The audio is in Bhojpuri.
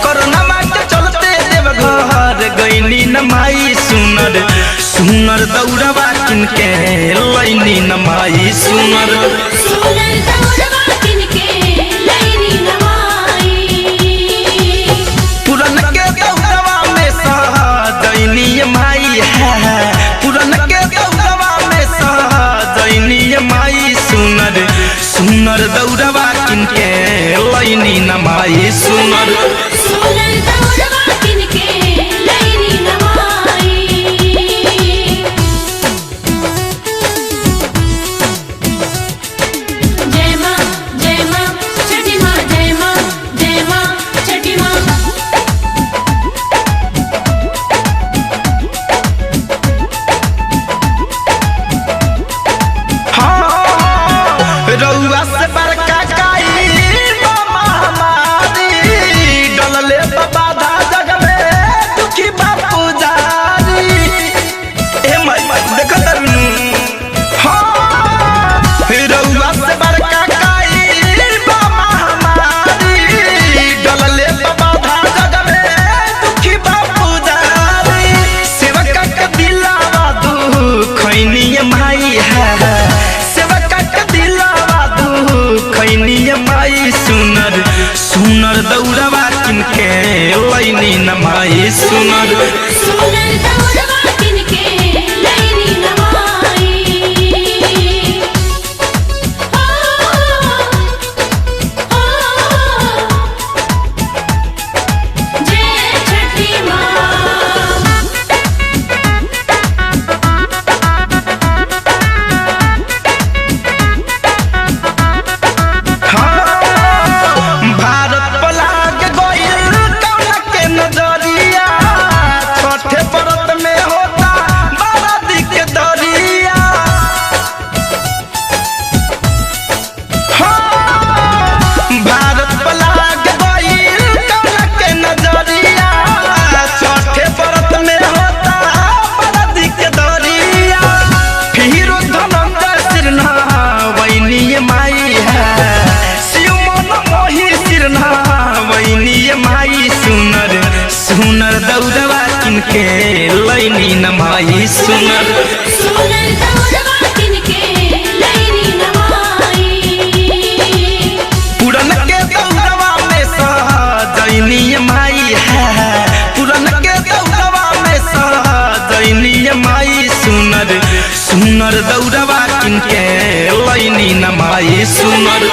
कोरोना के चलते देवघर गईनी न माई सुनर सुनर दौड़वा किनके लैनी न माई सुनर पुरन के दौड़वा में सहजनी माई पुरन के दौड़वा में सहजनी माई सुनर सुनर दौड़वा किनके लैनी न माई सुनर रउआ से बड़का डलले बाधा जग में दुखी बापू जारी ए माई देख रउआ से बड़का डलले बाधा जग में दुखी बापू जारी सेवक के दिलावा दुखैनी माई माई सुनर सुनर दौड़वा किनके लैनी न माई सुनर दौड़वा किनके लैनी न माई जय छठी माँ सुनर दौड़वा किनके लैनी न माई सुनर दौड़वा किनके लैनी न माई पुरन के दौड़वा में सहजनी माई पुरन के दौड़वा में सहजनी माई सुनर सुनर दौड़वा किनके लैनी न माई सुनर